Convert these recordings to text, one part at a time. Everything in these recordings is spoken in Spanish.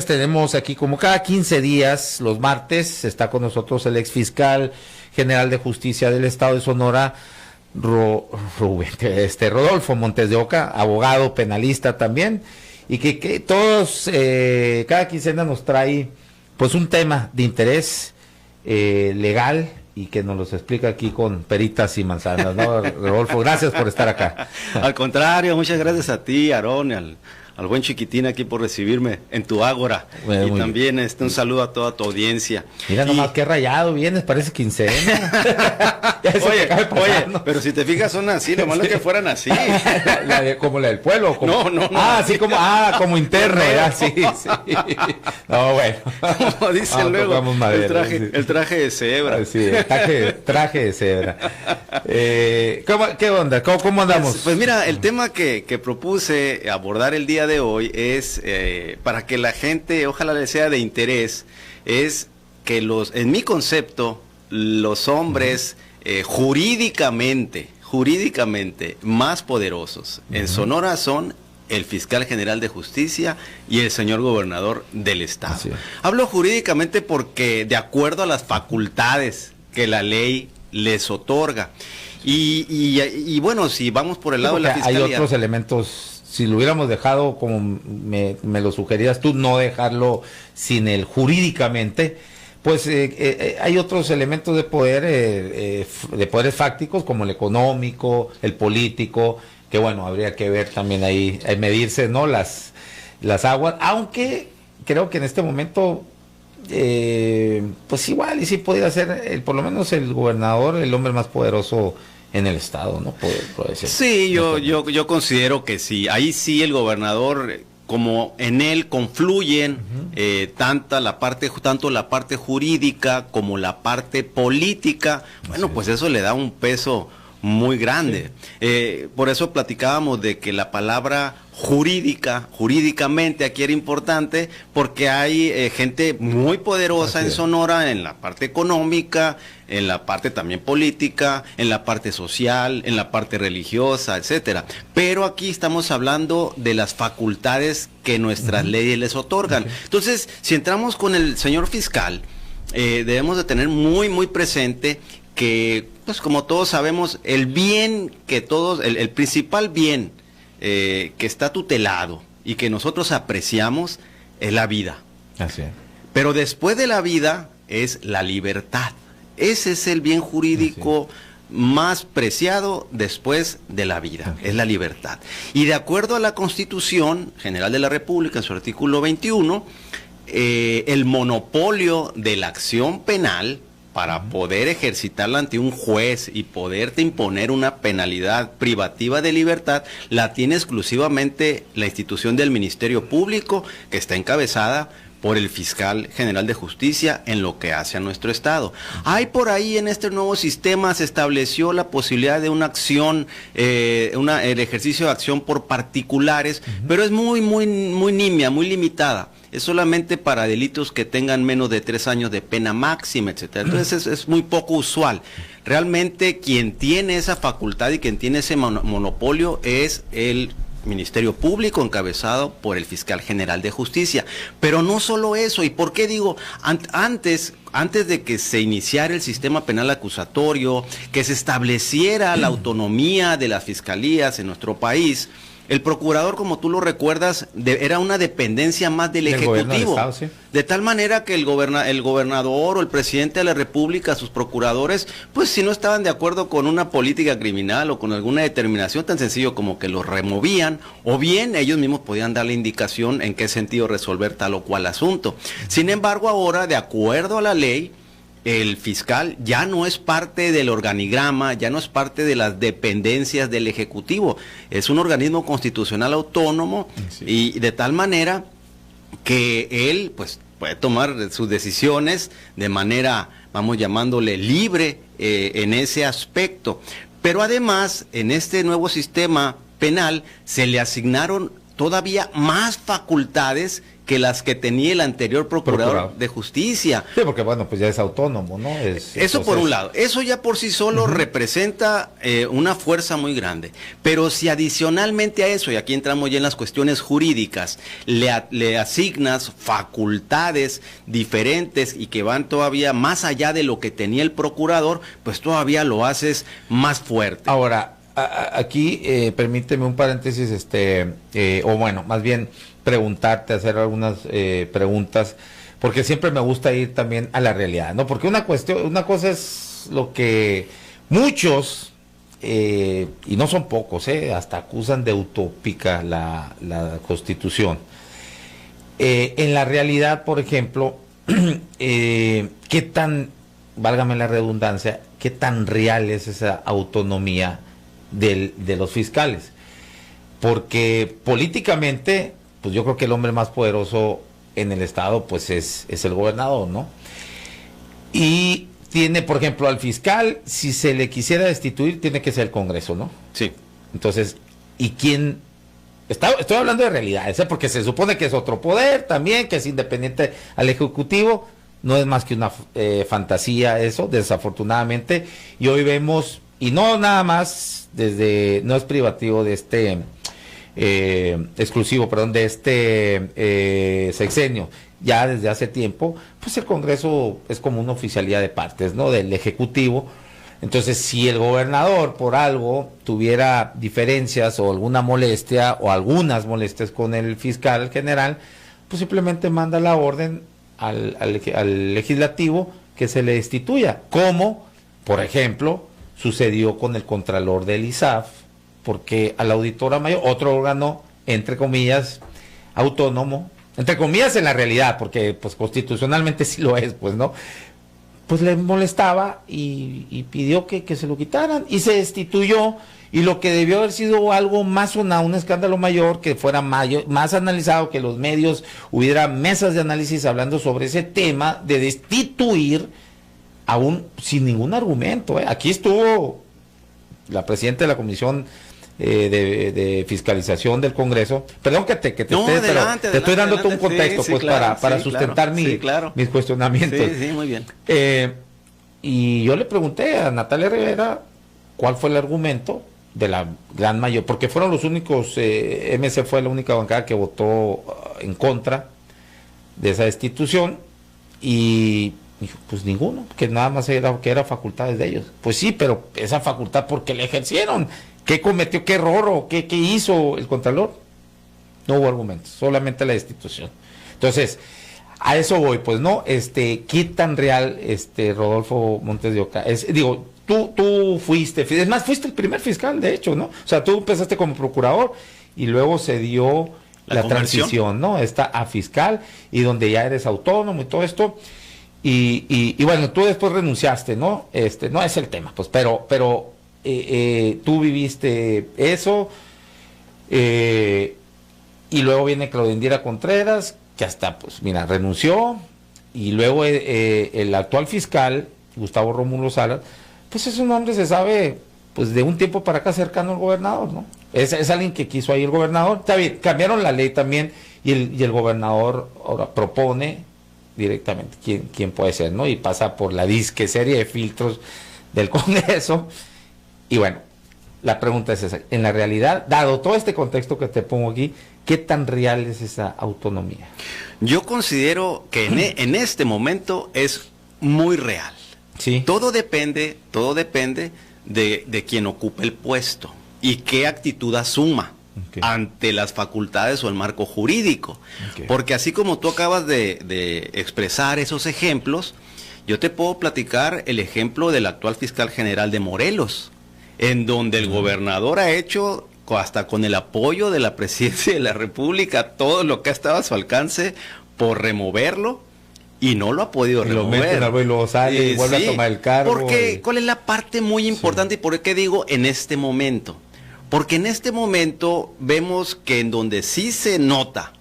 tenemos aquí como cada 15 días, los martes, está con nosotros el exfiscal general de justicia del estado de Sonora, Rodolfo Montes de Oca, abogado penalista también, y que todos, cada quincena nos trae pues un tema de interés legal y que nos los explica aquí con peritas y manzanas, ¿no? Rodolfo, gracias por estar acá. Al contrario, muchas gracias a ti, Aarón, al buen Chiquitín aquí por recibirme en tu ágora. Bueno, y también un saludo a toda tu audiencia. Mira nomás qué rayado vienes, parece quincena. Oye, pero si te fijas son así, lo malo es que fueran así. Como la del pueblo. Como, no. Así como interno, ya, sí. No, bueno. Como dicen luego, madera, el traje de cebra. Sí, el traje de cebra. ¿Qué onda? ¿Cómo andamos? Pues mira, el tema que propuse abordar el día de hoy es, para que la gente, ojalá les sea de interés, es que en mi concepto, los hombres jurídicamente más poderosos en Sonora son el fiscal general de justicia y el señor gobernador del estado. Hablo jurídicamente porque de acuerdo a las facultades que la ley les otorga. Y bueno, si vamos por el lado de la fiscalía, hay otros elementos. Si lo hubiéramos dejado, como me lo sugerías tú, no dejarlo sin el jurídicamente, pues hay otros elementos de poder, de poderes fácticos, como el económico, el político, que bueno, habría que ver también ahí, medirse, ¿no? Las aguas, aunque creo que en este momento, pues igual, y sí podría ser, por lo menos el gobernador, el hombre más poderoso en el estado, ¿no? Puede ser. Sí, yo considero que sí. Ahí sí el gobernador, como en él confluyen tanto la parte jurídica como la parte política, bueno, pues eso le da un peso muy grande. Sí. Por eso platicábamos de que la palabra jurídicamente aquí era importante, porque hay gente muy poderosa en Sonora, en la parte económica, en la parte también política, en la parte social, en la parte religiosa, etcétera. Pero aquí estamos hablando de las facultades que nuestras leyes les otorgan. Entonces, si entramos con el señor fiscal, debemos de tener muy presente que, pues como todos sabemos, el bien que todos, el principal bien que está tutelado y que nosotros apreciamos es la vida. Así es. Pero después de la vida es la libertad. Ese es el bien jurídico más preciado después de la vida, es la libertad. Y de acuerdo a la Constitución General de la República, en su artículo 21, el monopolio de la acción penal para poder ejercitarla ante un juez y poderte imponer una penalidad privativa de libertad, la tiene exclusivamente la institución del Ministerio Público, que está encabezada por el fiscal general de justicia en lo que hace a nuestro estado. Hay por ahí en este nuevo sistema se estableció la posibilidad de una acción, el ejercicio de acción por particulares, pero es muy nimia, muy limitada. Es solamente para delitos que tengan menos de 3 años de pena máxima, etcétera. Entonces es muy poco usual. Realmente quien tiene esa facultad y quien tiene ese monopolio es el Ministerio Público, encabezado por el fiscal general de justicia. Pero no solo eso, ¿y por qué digo? Antes de que se iniciara el sistema penal acusatorio, que se estableciera la autonomía de las fiscalías en nuestro país, el procurador, como tú lo recuerdas, era una dependencia más del Ejecutivo. Estado, sí. De tal manera que el gobernador o el presidente de la República, sus procuradores, pues si no estaban de acuerdo con una política criminal o con alguna determinación tan sencillo como que los removían, o bien ellos mismos podían darle indicación en qué sentido resolver tal o cual asunto. Sin embargo, ahora, de acuerdo a la ley, el fiscal ya no es parte del organigrama, ya no es parte de las dependencias del Ejecutivo, es un organismo constitucional autónomo, y de tal manera que él pues puede tomar sus decisiones de manera, vamos llamándole, libre en ese aspecto. Pero además, en este nuevo sistema penal se le asignaron todavía más facultades que las que tenía el anterior procurador de justicia. Sí, porque bueno, pues ya es autónomo, ¿no? Eso por un lado, eso ya por sí solo representa una fuerza muy grande, pero si adicionalmente a eso, y aquí entramos ya en las cuestiones jurídicas, le asignas facultades diferentes y que van todavía más allá de lo que tenía el procurador, pues todavía lo haces más fuerte. Ahora, aquí permíteme un paréntesis, o bueno, más bien preguntarte, hacer algunas preguntas, porque siempre me gusta ir también a la realidad, ¿no? Porque una cosa es lo que muchos, y no son pocos, hasta acusan de utópica la Constitución. En la realidad, por ejemplo, ¿qué tan, válgame la redundancia, qué tan real es esa autonomía de los fiscales? Porque políticamente, pues yo creo que el hombre más poderoso en el estado pues es el gobernador, ¿no? Y tiene, por ejemplo, al fiscal, si se le quisiera destituir, tiene que ser el Congreso, ¿no? Sí. Entonces, ¿y quién? Estoy hablando de realidades, porque se supone que es otro poder también, que es independiente al Ejecutivo. No es más que una fantasía eso, desafortunadamente. Y hoy vemos, y no nada más, no es privativo de exclusivo, perdón, de sexenio, ya desde hace tiempo, pues el Congreso es como una oficialía de partes, ¿no? Del Ejecutivo. Entonces, si el gobernador por algo tuviera diferencias o alguna molestia o algunas molestias con el fiscal general, pues simplemente manda la orden al legislativo que se le destituya, como, por ejemplo, sucedió con el contralor del ISAF, porque a la auditora mayor, otro órgano, entre comillas, autónomo, entre comillas en la realidad, porque pues constitucionalmente sí lo es, pues, ¿no? Pues le molestaba y pidió que se lo quitaran y se destituyó, y lo que debió haber sido algo más un escándalo mayor, que fuera más analizado, que los medios hubiera mesas de análisis hablando sobre ese tema de destituir aún sin ningún argumento. Aquí estuvo la presidenta de la Comisión de Fiscalización del Congreso. Perdón que te estoy dando todo un contexto, sí, pues, claro, para sustentar mis cuestionamientos. Sí, muy bien. Y yo le pregunté a Natalia Rivera cuál fue el argumento de la gran mayoría, porque fueron los únicos, MC fue la única bancada que votó en contra de esa destitución, y dijo, pues ninguno, que nada más era facultades de ellos. Pues sí, pero esa facultad, ¿por qué la ejercieron? ¿Qué cometió? ¿Qué error? ¿O qué hizo el Contralor? No hubo argumentos, solamente la destitución. Entonces, a eso voy, pues, ¿no? ¿Qué tan real, Rodolfo Montes de Oca? Tú fuiste el primer fiscal, de hecho, ¿no? O sea, tú empezaste como procurador y luego se dio la transición, ¿no? A fiscal, y donde ya eres autónomo y todo esto. Y bueno, tú después renunciaste, ¿no? No es el tema, pues, pero tú viviste eso, y luego viene Claudia Indira Contreras, que hasta, pues, mira, renunció, y luego el actual fiscal, Gustavo Rómulo Salas, pues es un hombre, se sabe, pues de un tiempo para acá cercano al gobernador, ¿no? Es alguien que quiso ahí el gobernador. Está bien, cambiaron la ley también, y el gobernador ahora propone directamente quién puede ser, ¿no? Y pasa por la serie de filtros del Congreso. Y bueno, la pregunta es esa: en la realidad, dado todo este contexto que te pongo aquí, ¿qué tan real es esa autonomía? Yo considero que en este momento es muy real. Sí. Todo depende de quien ocupe el puesto y qué actitud asuma ante las facultades o el marco jurídico. Porque así como tú acabas de expresar esos ejemplos, yo te puedo platicar el ejemplo del actual fiscal general de Morelos, en donde el gobernador ha hecho, hasta con el apoyo de la presidencia de la República, todo lo que ha estado a su alcance por removerlo, y no lo ha podido remover. Y luego sale y vuelve a tomar el cargo. Porque, ¿cuál es la parte muy importante? Y por qué digo en este momento? Porque en este momento vemos que en donde sí se nota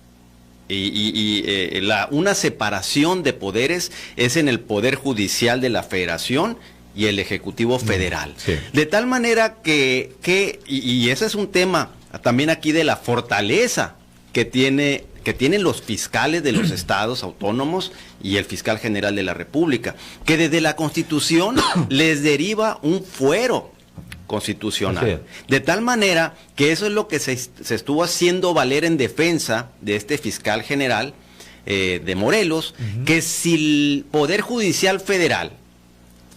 una separación de poderes es en el Poder Judicial de la Federación y el Ejecutivo Federal. Sí. De tal manera y ese es un tema también aquí de la fortaleza que tiene que tienen los fiscales de los estados autónomos y el fiscal general de la República, que desde la Constitución les deriva un fuero constitucional. De tal manera que eso es lo que se estuvo haciendo valer en defensa de este fiscal general de Morelos, que si el Poder Judicial Federal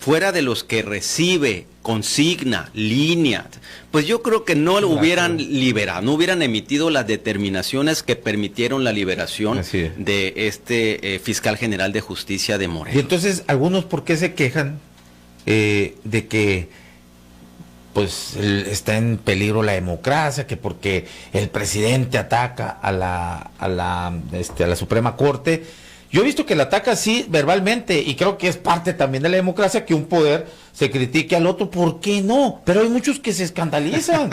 fuera de los que recibe, consigna, línea, pues yo creo que no lo hubieran liberado, no hubieran emitido las determinaciones que permitieron la liberación de este fiscal general de justicia de Morelos. Y entonces, algunos, ¿por qué se quejan de que pues está en peligro la democracia, que porque el presidente ataca a la Suprema Corte? Yo he visto que la ataca así verbalmente, y creo que es parte también de la democracia que un poder se critique al otro. ¿Por qué no? Pero hay muchos que se escandalizan,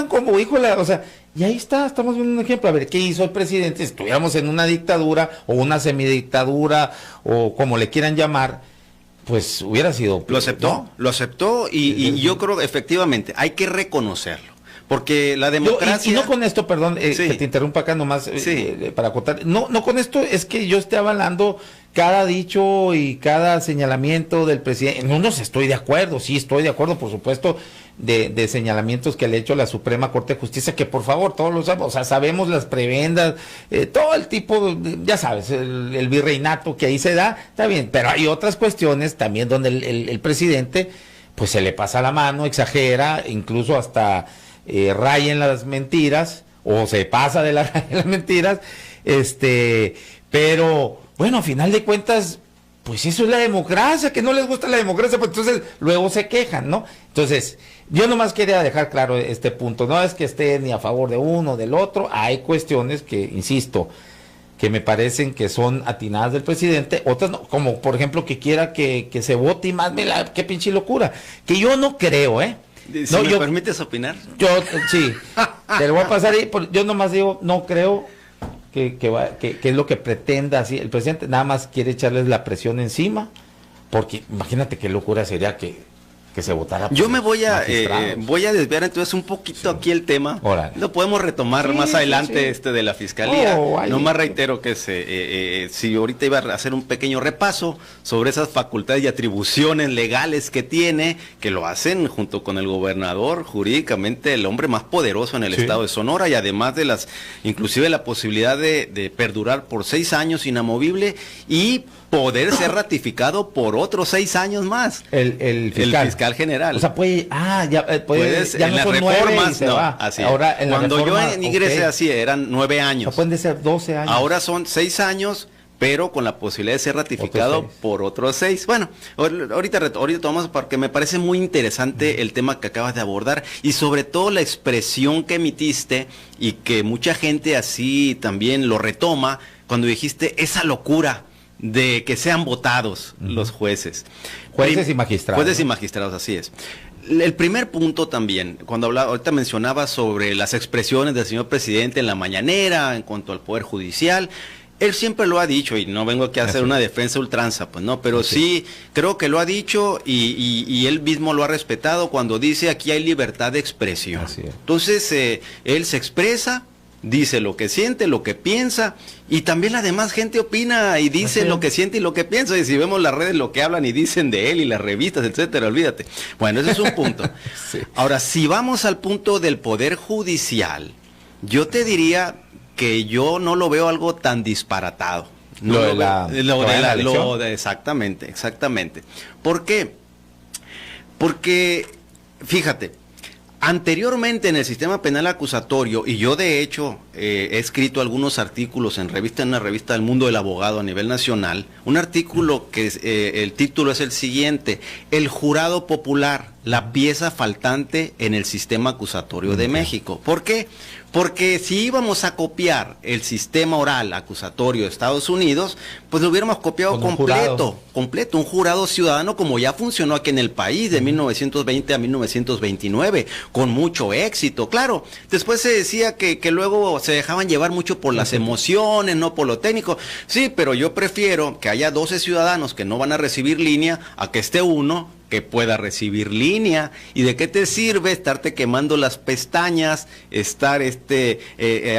como híjole, o sea, y ahí estamos viendo un ejemplo. A ver, ¿qué hizo el presidente? Si estuviéramos en una dictadura o una semidictadura o como le quieran llamar, pues hubiera sido... Lo aceptó y yo creo efectivamente hay que reconocerlo. Porque la democracia... Y no con esto, perdón, que te interrumpa acá nomás para acotar. No con esto es que yo esté avalando cada dicho y cada señalamiento del presidente. No estoy de acuerdo, sí estoy de acuerdo, por supuesto, de señalamientos que le ha hecho la Suprema Corte de Justicia, que por favor, todos lo sabemos, o sea, sabemos las prebendas, todo el tipo, ya sabes, el virreinato que ahí se da, está bien, pero hay otras cuestiones también donde el presidente, pues se le pasa la mano, exagera, incluso hasta... raya en las mentiras, o se pasa de las mentiras, pero bueno, a final de cuentas, pues eso es la democracia. Que no les gusta la democracia, pues entonces luego se quejan, ¿no? Entonces, yo nomás quería dejar claro este punto, no es que esté ni a favor de uno o del otro, hay cuestiones que, insisto, que me parecen que son atinadas del presidente, otras no, como por ejemplo que quiera que se vote y más, qué pinche locura, que yo no creo, Si me permites opinar. Yo, sí, te lo voy a pasar ahí. Yo nomás digo, no creo que es lo que pretenda así. El presidente nada más quiere echarles la presión encima, porque imagínate qué locura sería que se votara. Yo me voy a desviar entonces un poquito aquí el tema. Lo podemos retomar más adelante de la fiscalía. Nomás reitero que si ahorita iba a hacer un pequeño repaso sobre esas facultades y atribuciones legales que tiene, que lo hacen junto con el gobernador, jurídicamente el hombre más poderoso en el estado de Sonora, y además de inclusive la posibilidad de perdurar por 6 años inamovible y poder ser ratificado por otros 6 años más. El fiscal general. O sea, puedes ya en las reformas, no, así. Ahora, en cuando reforma, yo ingresé así, eran 9 años. O sea, pueden ser 12 años. Ahora son 6 años, pero con la posibilidad de ser ratificado por otros 6. Bueno, ahorita tomamos porque me parece muy interesante el tema que acabas de abordar, y sobre todo la expresión que emitiste, y que mucha gente así también lo retoma, cuando dijiste esa locura de que sean votados los jueces. Jueces y magistrados. Jueces y magistrados, así es. El primer punto también, ahorita mencionaba sobre las expresiones del señor presidente en la mañanera en cuanto al Poder Judicial. Él siempre lo ha dicho, y no vengo aquí a hacer una defensa ultranza, pues no, pero sí creo que lo ha dicho, y él mismo lo ha respetado cuando dice aquí hay libertad de expresión. Entonces, él se expresa, dice lo que siente, lo que piensa, y también la demás gente opina y dice lo que siente y lo que piensa. Y si vemos las redes, lo que hablan y dicen de él, y las revistas, etcétera, olvídate. Bueno, ese es un punto. Ahora, si vamos al punto del Poder Judicial, yo te diría que yo no lo veo algo tan disparatado. Exactamente. ¿Por qué? Porque, fíjate, anteriormente en el sistema penal acusatorio, y yo de hecho he escrito algunos artículos en una revista del Mundo del Abogado a nivel nacional, un artículo que el título es el siguiente: El jurado popular, la pieza faltante en el sistema acusatorio de México. ¿Por qué? Porque si íbamos a copiar el sistema oral acusatorio de Estados Unidos, pues lo hubiéramos copiado completo, un jurado ciudadano, como ya funcionó aquí en el país de 1920 a 1929, con mucho éxito. Claro, después se decía que luego se dejaban llevar mucho por las emociones, no por lo técnico. Sí, pero yo prefiero que haya 12 ciudadanos que no van a recibir línea a que esté uno que pueda recibir línea. ¿Y de qué te sirve estarte quemando las pestañas, estar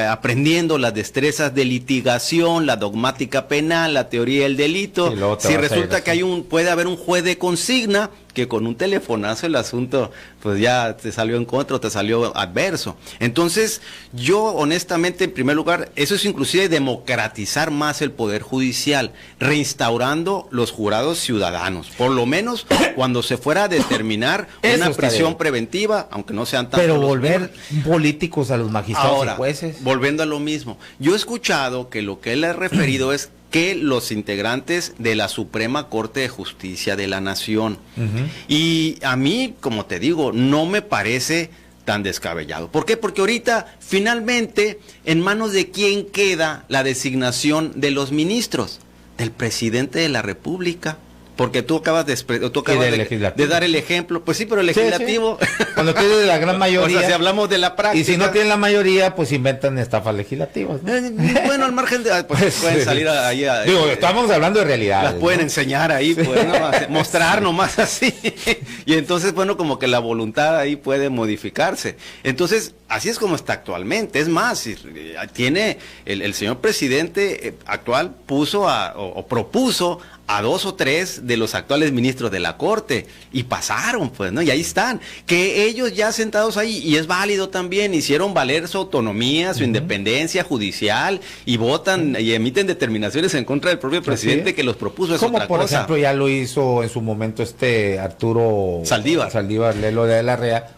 aprendiendo las destrezas de litigación, la dogmática penal, la teoría del delito? Si resulta que puede haber un juez de consigna que con un telefonazo el asunto pues ya te salió en contra o te salió adverso. Entonces, yo honestamente, en primer lugar, eso es inclusive democratizar más el poder judicial, reinstaurando los jurados ciudadanos, por lo menos cuando se fuera a determinar una prisión preventiva, aunque no sean tantos. Pero volver políticos a los magistrados ahora, y jueces. Volviendo a lo mismo, yo he escuchado que lo que él ha referido es que los integrantes de la Suprema Corte de Justicia de la Nación. Y a mí, como te digo, no me parece tan descabellado. ¿Por qué? Porque ahorita, finalmente, ¿en manos de quién queda la designación de los ministros? Del presidente de la República. Porque tú acabas de dar el ejemplo. Pues sí, pero el legislativo... Sí. Cuando tienes la gran mayoría... O sea, si hablamos de la práctica... Y si no tienen la mayoría, pues inventan estafas legislativas, ¿no? Bueno, al margen de... Pues pueden salir ahí... Digo, estamos hablando de realidad. Las pueden enseñar ahí, pues, ¿no? Mostrar nomás así. Y entonces, bueno, como que la voluntad ahí puede modificarse. Entonces, así es como está actualmente. Es más, tiene el señor presidente actual propuso a 2 o 3 de los actuales ministros de la Corte y pasaron, pues, ¿no? Y ahí están, que ellos ya sentados ahí, y es válido también, hicieron valer su autonomía, su independencia judicial, y votan y emiten determinaciones en contra del propio presidente que los propuso. Es otra cosa. Por ejemplo, ya lo hizo en su momento Arturo Saldívar Lelo de la Rea,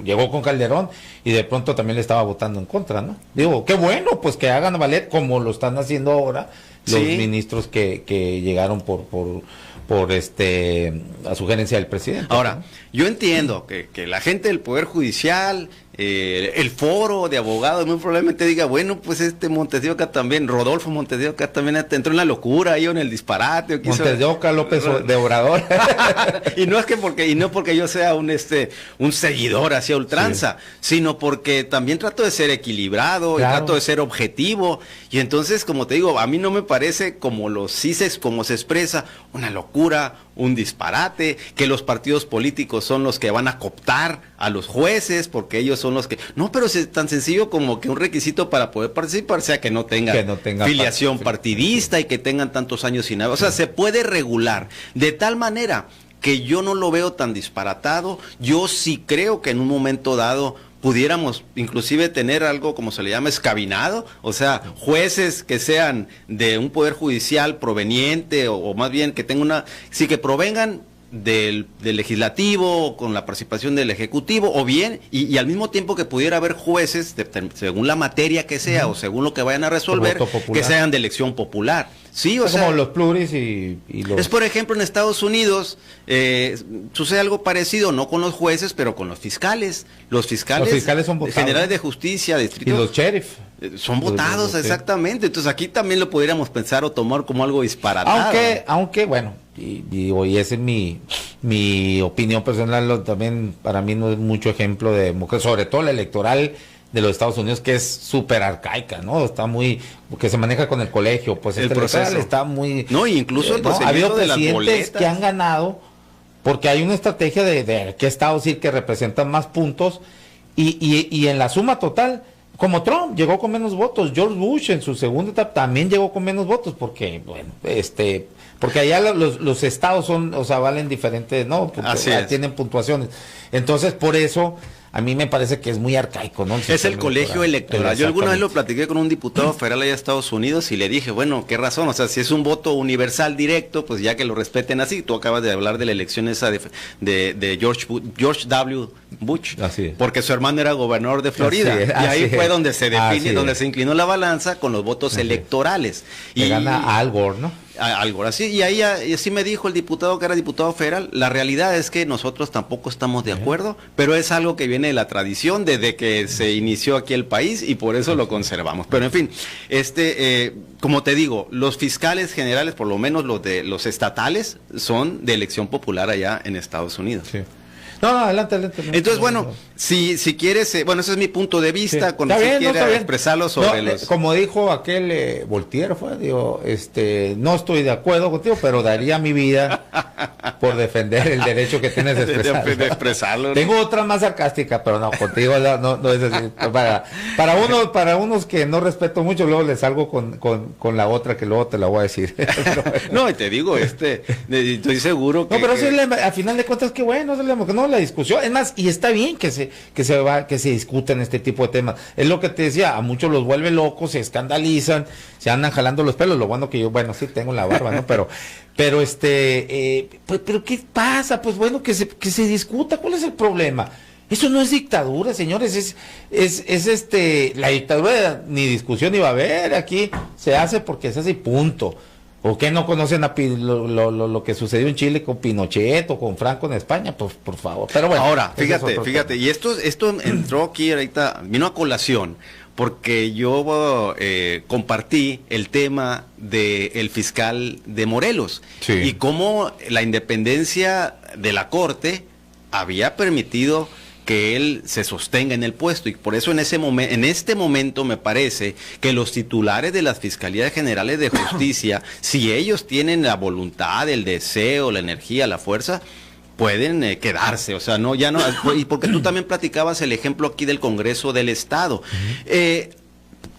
llegó con Calderón y de pronto también le estaba votando en contra, ¿no? Digo, qué bueno, pues que hagan valer como lo están haciendo ahora los ministros que llegaron a sugerencia del presidente. Ahora, ¿no? Yo entiendo que la gente del Poder Judicial, el foro de abogados, muy probablemente diga, bueno, pues Montes de Oca también, Rodolfo Montes de Oca también entró en la locura ahí o en el disparate. Montes de Oca, López de Obrador. Y no porque yo sea un seguidor hacia ultranza, sino porque también trato de ser equilibrado, y trato de ser objetivo. Y entonces, como te digo, a mí no me parece como se expresa, una locura, un disparate, que los partidos políticos son los que van a cooptar a los jueces, porque ellos son los que... No, pero es tan sencillo como que un requisito para poder participar sea que no tenga filiación partidista y que tengan tantos años sin nada. O sea, se puede regular de tal manera que yo no lo veo tan disparatado. Yo sí creo que en un momento dado pudiéramos inclusive tener algo como se le llama escabinado, o sea, jueces que sean de un poder judicial proveniente o más bien que tengan que provengan del legislativo con la participación del ejecutivo, o bien y al mismo tiempo que pudiera haber jueces según la materia que sea o según lo que vayan a resolver, que sean de elección popular. Sí, o sea, como los pluris y los... Es, por ejemplo, en Estados Unidos sucede algo parecido, no con los jueces, pero con los fiscales. Los fiscales son votados, generales de justicia, distritos, y los sheriff son votados, exactamente. Entonces aquí también lo podríamos pensar o tomar como algo disparatado. Aunque bueno, y esa es mi opinión personal, también para mí no es mucho ejemplo de democracia, sobre todo la electoral de los Estados Unidos, que es súper arcaica, ¿no? Está muy, que se maneja con el colegio, pues el proceso está muy... No, incluso el procedimiento ha habido de las presidentes boletas que han ganado, porque hay una estrategia de qué estados ir que representan más puntos, y en la suma total, como Trump llegó con menos votos, George Bush en su segunda etapa también llegó con menos votos, porque, bueno, porque allá los estados son, o sea, valen diferentes, ¿no? Porque tienen puntuaciones. Entonces, por eso... A mí me parece que es muy arcaico, ¿no? Es el colegio electoral. Yo alguna vez lo platiqué con un diputado federal allá de Estados Unidos y le dije, bueno, ¿qué razón? O sea, si es un voto universal directo, pues ya que lo respeten así. Tú acabas de hablar de la elección esa de George W. Bush, porque su hermano era gobernador de Florida. Y ahí fue donde se define, donde se inclinó la balanza con los votos electorales. Y gana Al Gore, ¿no? Algo así, y ahí así me dijo el diputado que era diputado federal. La realidad es que nosotros tampoco estamos de acuerdo, pero es algo que viene de la tradición desde que se inició aquí el país y por eso lo conservamos. Pero en fin, como te digo, los fiscales generales, por lo menos los estatales, son de elección popular allá en Estados Unidos. Sí. No, adelante. Entonces, bueno, Si quieres, bueno, ese es mi punto de vista, Sí. cuando Está si bien, quiera no, expresarlo sobre no, los... como dijo aquel Voltaire, digo, no estoy de acuerdo contigo, pero daría mi vida por defender el derecho que tienes de expresarlo. de expresarlo, ¿no? Tengo otra más sarcástica, pero no, contigo no es así. Para unos que no respeto mucho, luego les salgo con la otra que luego te la voy a decir. No, y te digo, estoy seguro que... No, pero eso es a final de cuentas, qué bueno, no, la discusión, es más, y está bien que se discutan este tipo de temas. Es lo que te decía, a muchos los vuelve locos, se escandalizan, se andan jalando los pelos. Lo bueno que yo, bueno, sí tengo la barba, ¿no? Pero pues, ¿qué pasa? Pues bueno, que se discuta, ¿cuál es el problema? Eso no es dictadura, señores, es la dictadura ni discusión iba a haber, aquí se hace porque se hace y punto. ¿O qué no conocen lo que sucedió en Chile con Pinochet o con Franco en España? Pues por favor. Pero bueno. Ahora, fíjate, y esto entró aquí ahorita, vino a colación, porque yo compartí el tema del fiscal de Morelos, sí, y cómo la independencia de la Corte había permitido que él se sostenga en el puesto, y por eso en este momento me parece que los titulares de las Fiscalías Generales de Justicia, si ellos tienen la voluntad, el deseo, la energía, la fuerza, pueden quedarse, o sea, y porque tú también platicabas el ejemplo aquí del Congreso del Estado.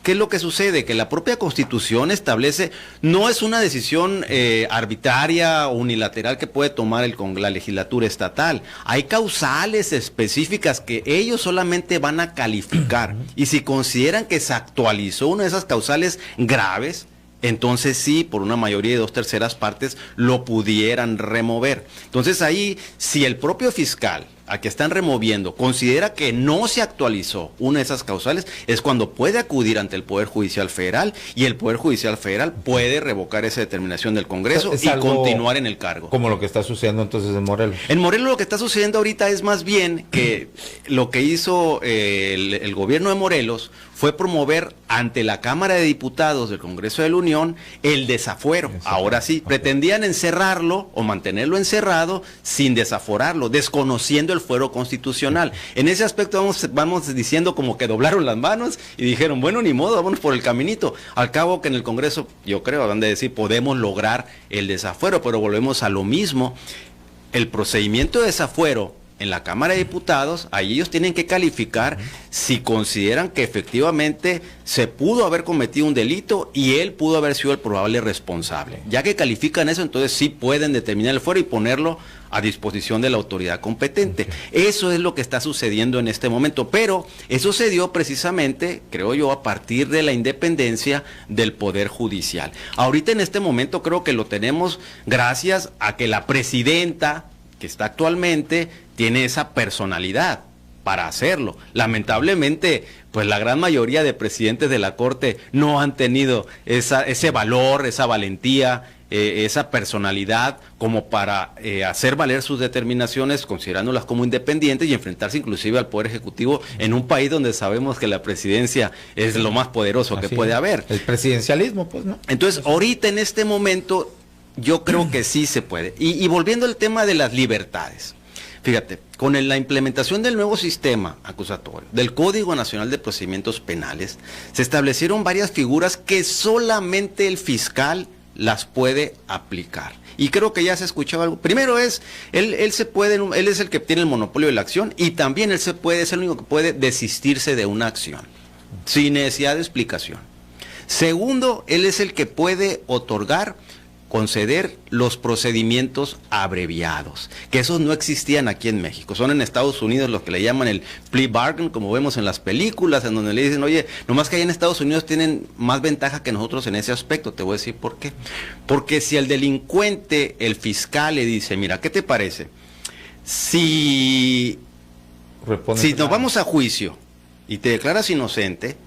¿Qué es lo que sucede? Que la propia Constitución establece, no es una decisión arbitraria o unilateral que puede tomar la legislatura estatal. Hay causales específicas que ellos solamente van a calificar. Y si consideran que se actualizó una de esas causales graves, entonces sí, por una mayoría de 2/3 partes, lo pudieran remover. Entonces ahí, si el propio fiscal a que están removiendo considera que no se actualizó una de esas causales, es cuando puede acudir ante el Poder Judicial Federal, y el Poder Judicial Federal puede revocar esa determinación del Congreso y continuar en el cargo. Como lo que está sucediendo entonces en Morelos. En Morelos lo que está sucediendo ahorita es más bien que lo que hizo el gobierno de Morelos fue promover ante la Cámara de Diputados del Congreso de la Unión el desafuero. Ahora sí, pretendían encerrarlo o mantenerlo encerrado sin desaforarlo, desconociendo el fuero constitucional. En ese aspecto vamos diciendo como que doblaron las manos y dijeron, bueno, ni modo, vámonos por el caminito. Al cabo que en el Congreso, yo creo, van a decir, podemos lograr el desafuero, pero volvemos a lo mismo. El procedimiento de desafuero en la Cámara de Diputados, ahí ellos tienen que calificar si consideran que efectivamente se pudo haber cometido un delito y él pudo haber sido el probable responsable. Ya que califican eso, entonces sí pueden determinar el fuero y ponerlo a disposición de la autoridad competente. Eso es lo que está sucediendo en este momento, pero eso se dio precisamente, creo yo, a partir de la independencia del Poder Judicial. Ahorita en este momento creo que lo tenemos gracias a que la presidenta que está actualmente tiene esa personalidad para hacerlo. Lamentablemente, pues la gran mayoría de presidentes de la Corte no han tenido ese valor, esa valentía, esa personalidad como para hacer valer sus determinaciones, considerándolas como independientes y enfrentarse inclusive al Poder Ejecutivo en un país donde sabemos que la presidencia es lo más poderoso que puede haber. El presidencialismo, pues, ¿no? Entonces, ahorita en este momento, yo creo que sí se puede. Y volviendo al tema de las libertades, fíjate, con la implementación del nuevo sistema acusatorio, del Código Nacional de Procedimientos Penales, se establecieron varias figuras que solamente el fiscal las puede aplicar. Y creo que ya se escuchaba algo. Primero él es el que tiene el monopolio de la acción, y también es el único que puede desistirse de una acción, sin necesidad de explicación. Segundo, él es el que puede conceder los procedimientos abreviados, que esos no existían aquí en México. Son en Estados Unidos los que le llaman el plea bargain, como vemos en las películas, en donde le dicen, oye, nomás que allá en Estados Unidos tienen más ventaja que nosotros en ese aspecto. Te voy a decir por qué. Porque si el delincuente, el fiscal le dice, mira, ¿qué te parece? Si nos vamos a juicio y te declaras inocente,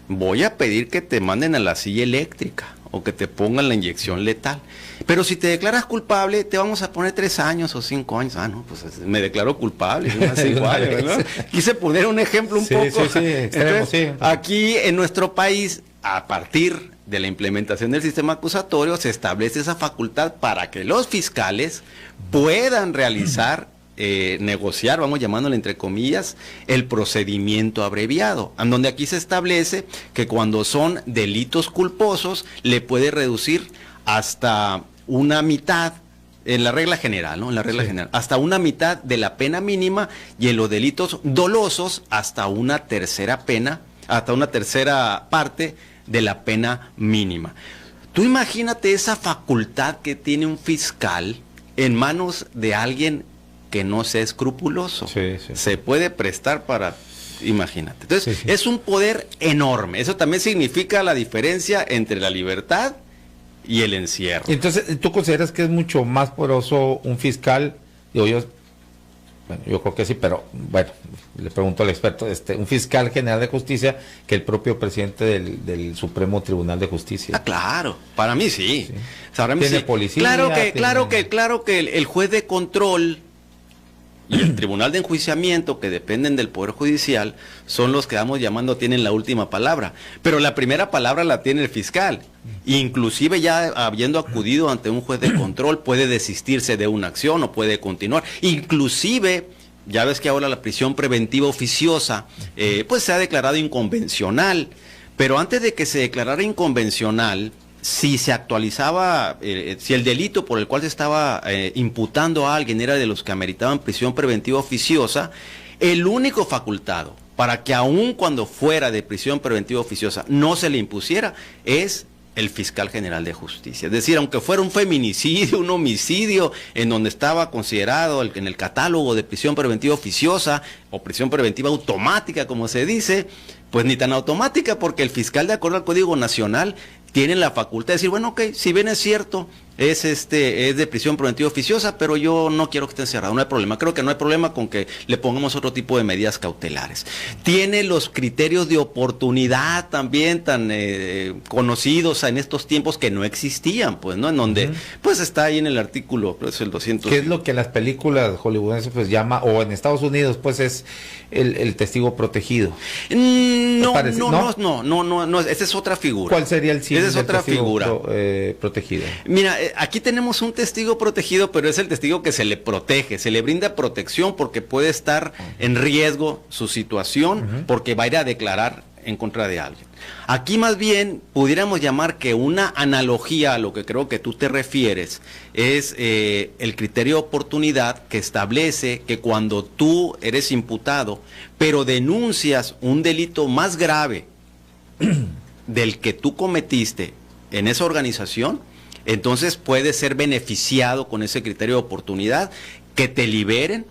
voy a pedir que te manden a la silla eléctrica o que te pongan la inyección letal. Pero si te declaras culpable, te vamos a poner 3 años o 5 años. Ah, no, pues me declaro culpable. 5 años, ¿verdad? Quise poner un ejemplo un poco. Entonces, aquí en nuestro país, a partir de la implementación del sistema acusatorio, se establece esa facultad para que los fiscales puedan realizar negociar, vamos llamándole entre comillas, el procedimiento abreviado, en donde aquí se establece que cuando son delitos culposos le puede reducir hasta una mitad, en la regla general, ¿no? En la regla general, hasta una mitad de la pena mínima, y en los delitos dolosos hasta una tercera parte de la pena mínima. Tú imagínate esa facultad que tiene un fiscal en manos de alguien que no sea escrupuloso. Sí. Se puede prestar para... Imagínate. Entonces, es un poder enorme. Eso también significa la diferencia entre la libertad y el encierro. Entonces, ¿tú consideras que es mucho más poderoso un fiscal? Digo, yo creo que sí, pero bueno, le pregunto al experto, un fiscal general de justicia que el propio presidente del Supremo Tribunal de Justicia. Claro, para mí sí. Para mí tiene sí. policía. Claro que el juez de control y el tribunal de enjuiciamiento, que dependen del Poder Judicial, son los que vamos llamando tienen la última palabra. Pero la primera palabra la tiene el fiscal. Inclusive ya habiendo acudido ante un juez de control, puede desistirse de una acción o puede continuar. Inclusive, ya ves que ahora la prisión preventiva oficiosa, pues se ha declarado inconvencional. Pero antes de que se declarara inconvencional, si se actualizaba, si el delito por el cual se estaba imputando a alguien era de los que ameritaban prisión preventiva oficiosa, el único facultado para que aun cuando fuera de prisión preventiva oficiosa no se le impusiera es el fiscal general de justicia. Es decir, aunque fuera un feminicidio, un homicidio, en donde estaba considerado en el catálogo de prisión preventiva oficiosa o prisión preventiva automática, como se dice, pues ni tan automática, porque el fiscal, de acuerdo al Código Nacional, tiene la facultad de decir, bueno, ok, si bien es cierto, es de prisión preventiva oficiosa, pero yo no quiero que esté encerrado, no hay problema. Creo que no hay problema con que le pongamos otro tipo de medidas cautelares. Tiene los criterios de oportunidad también tan conocidos en estos tiempos que no existían, pues, ¿no? En donde, pues, está ahí en el artículo, pues, el 200. ¿Qué es lo que las películas hollywoodenses pues llama, o en Estados Unidos, pues, es el testigo protegido? No, esa es otra figura. ¿Cuál sería el Esa es otra figura. Protegido? Mira, aquí tenemos un testigo protegido, pero es el testigo que se le protege, se le brinda protección porque puede estar en riesgo su situación, porque va a ir a declarar en contra de alguien. Aquí más bien pudiéramos llamar que una analogía a lo que creo que tú te refieres es el criterio de oportunidad, que establece que cuando tú eres imputado, pero denuncias un delito más grave del que tú cometiste en esa organización, entonces puedes ser beneficiado con ese criterio de oportunidad, que te liberen,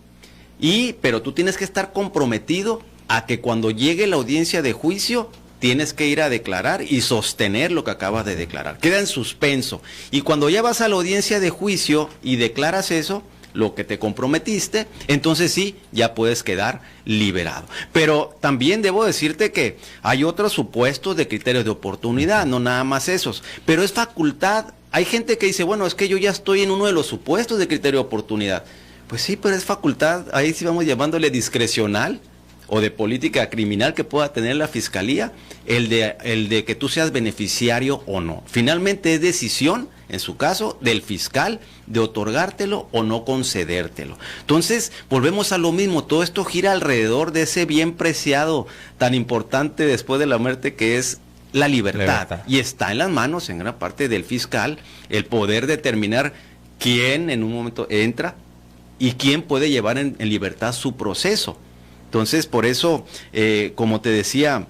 pero tú tienes que estar comprometido a que cuando llegue la audiencia de juicio tienes que ir a declarar y sostener lo que acabas de declarar. Queda en suspenso. Y cuando ya vas a la audiencia de juicio y declaras eso, lo que te comprometiste, entonces sí, ya puedes quedar liberado. Pero también debo decirte que hay otros supuestos de criterios de oportunidad, no nada más esos, pero es facultad. Hay gente que dice, bueno, es que yo ya estoy en uno de los supuestos de criterio de oportunidad. Pues sí, pero es facultad, ahí sí vamos llamándole discrecional o de política criminal que pueda tener la fiscalía, el de que tú seas beneficiario o no. Finalmente es decisión, en su caso, del fiscal de otorgártelo o no concedértelo. Entonces, volvemos a lo mismo, todo esto gira alrededor de ese bien preciado, tan importante después de la muerte, que es la libertad. Y está en las manos, en gran parte, del fiscal, el poder determinar quién en un momento entra y quién puede llevar en libertad su proceso. Entonces, por eso, como te decía,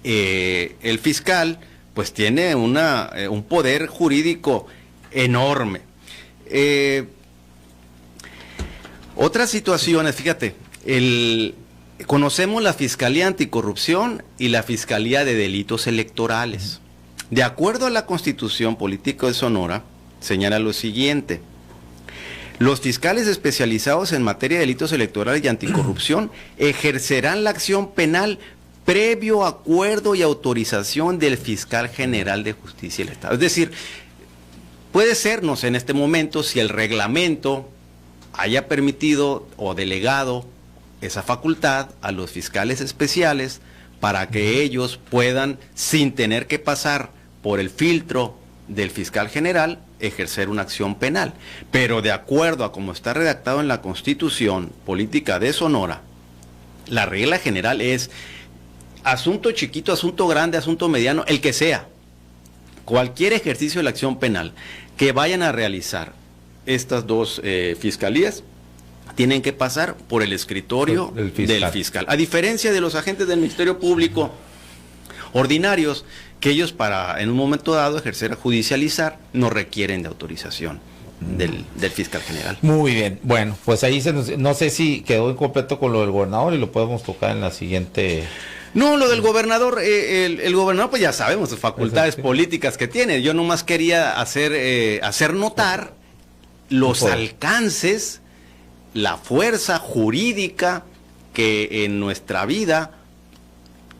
el fiscal pues tiene un poder jurídico enorme. Otras situaciones, fíjate, conocemos la Fiscalía Anticorrupción y la Fiscalía de Delitos Electorales. De acuerdo a la Constitución Política de Sonora, señala lo siguiente: los fiscales especializados en materia de delitos electorales y anticorrupción ejercerán la acción penal previo acuerdo y autorización del fiscal general de justicia del Estado. Es decir, puede sernos en este momento, si el reglamento haya permitido o delegado esa facultad a los fiscales especiales para que ellos puedan, sin tener que pasar por el filtro del fiscal general, ejercer una acción penal. Pero de acuerdo a como está redactado en la Constitución Política de Sonora, la regla general es asunto chiquito, asunto grande, asunto mediano, el que sea. Cualquier ejercicio de la acción penal que vayan a realizar estas dos fiscalías tienen que pasar por el escritorio del fiscal. A diferencia de los agentes del Ministerio Público ordinarios, que ellos para en un momento dado ejercer judicializar no requieren de autorización del fiscal general. Muy bien, bueno, pues ahí no sé si quedó incompleto con lo del gobernador y lo podemos tocar en la siguiente. No, lo del gobernador, el gobernador pues ya sabemos sus facultades políticas que tiene. Yo nomás quería hacer notar los alcances, la fuerza jurídica que en nuestra vida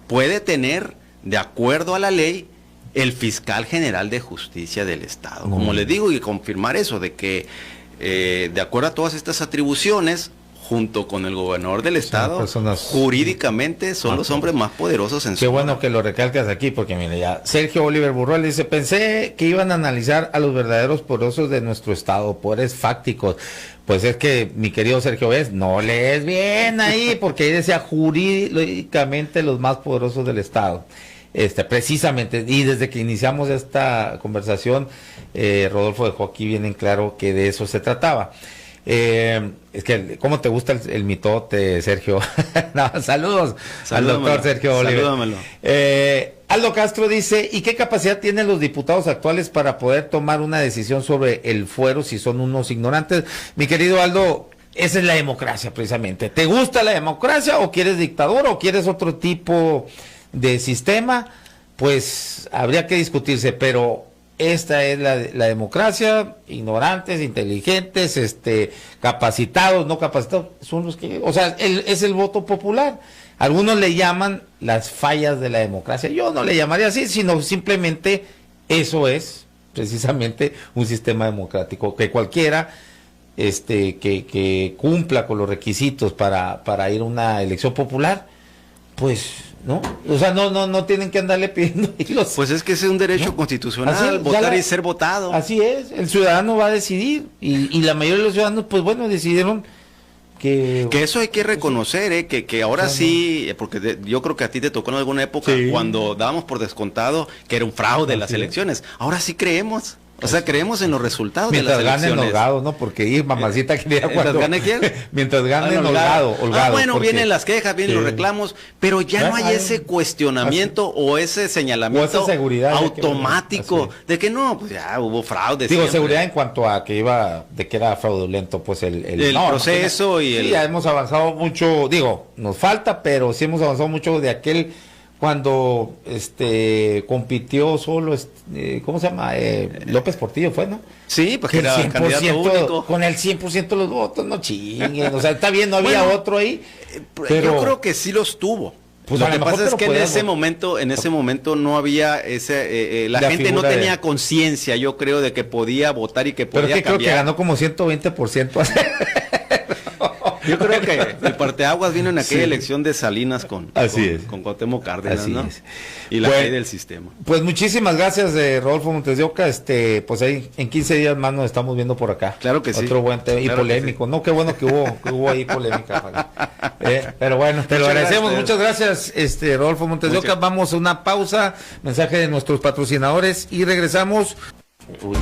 puede tener, de acuerdo a la ley, el fiscal general de justicia del Estado. Como les digo, y confirmar eso, de que de acuerdo a todas estas atribuciones, junto con el gobernador del Estado, jurídicamente son los hombres más poderosos en su. Qué bueno que lo recalcas aquí, porque mira, ya Sergio Oliver Burruel dice: pensé que iban a analizar a los verdaderos poderosos de nuestro Estado, poderes fácticos. Pues es que, mi querido Sergio, no lees bien ahí, porque ahí decía jurídicamente los más poderosos del Estado. Precisamente, y desde que iniciamos esta conversación, Rodolfo dejó aquí bien en claro que de eso se trataba. Es que, ¿cómo te gusta el mitote, Sergio? No, saludos al doctor Sergio Oliver. Salúdamelo. Aldo Castro dice: ¿y qué capacidad tienen los diputados actuales para poder tomar una decisión sobre el fuero si son unos ignorantes? Mi querido Aldo, esa es la democracia precisamente. ¿Te gusta la democracia o quieres dictadura o quieres otro tipo de sistema? Pues habría que discutirse, pero esta es la democracia. Ignorantes, inteligentes, capacitados, no capacitados, son los que, o sea, es el voto popular. Algunos le llaman las fallas de la democracia. Yo no le llamaría así, sino simplemente eso es precisamente un sistema democrático, que cualquiera que cumpla con los requisitos para ir a una elección popular, pues ¿no? O sea, no tienen que andarle pidiendo hilos. Pues es que ese es un derecho constitucional, votar y ser votado. Así es, el ciudadano va a decidir, y la mayoría de los ciudadanos, pues bueno, decidieron que eso hay que reconocer, que ahora sí, porque yo creo que a ti te tocó en alguna época cuando dábamos por descontado que era un fraude en las elecciones. Ahora sí creemos. O sea, creemos en los resultados de las elecciones. Mientras gane Holgado, ¿no? Porque mamacita quería ¿Mientras gane quién? Mientras gane Holgado. Bueno, porque vienen las quejas, vienen los reclamos, pero ya no hay ese cuestionamiento o ese señalamiento automático de que no, pues ya hubo fraude. Digo, seguridad en cuanto a que era fraudulento, pues el proceso y el... Sí, ya hemos avanzado mucho, nos falta, pero sí hemos avanzado mucho de aquel... Cuando compitió solo, ¿cómo se llama? López Portillo fue, ¿no? Sí, porque era el candidato único. Con el 100% de los votos, no chinguen. O sea, está bien, no había otro ahí. Pero yo creo que sí los tuvo. Pues lo que pasa es que en ese momento no había la gente no tenía conciencia, yo creo, de que podía votar y que podía cambiar. Creo que ganó como 120%. Yo creo que el parteaguas vino en aquella elección de Salinas con Cuauhtémoc Cárdenas, ¿no? Y la ley del sistema. Pues muchísimas gracias, Rodolfo Montes de Oca. Pues ahí en 15 días más nos estamos viendo por acá. Claro que sí. Otro buen tema y polémico. Sí. No, qué bueno que hubo ahí polémica. Pero bueno, te lo agradecemos. Muchas gracias, Rodolfo Montes de Oca. Vamos a una pausa, mensaje de nuestros patrocinadores y regresamos. Uy.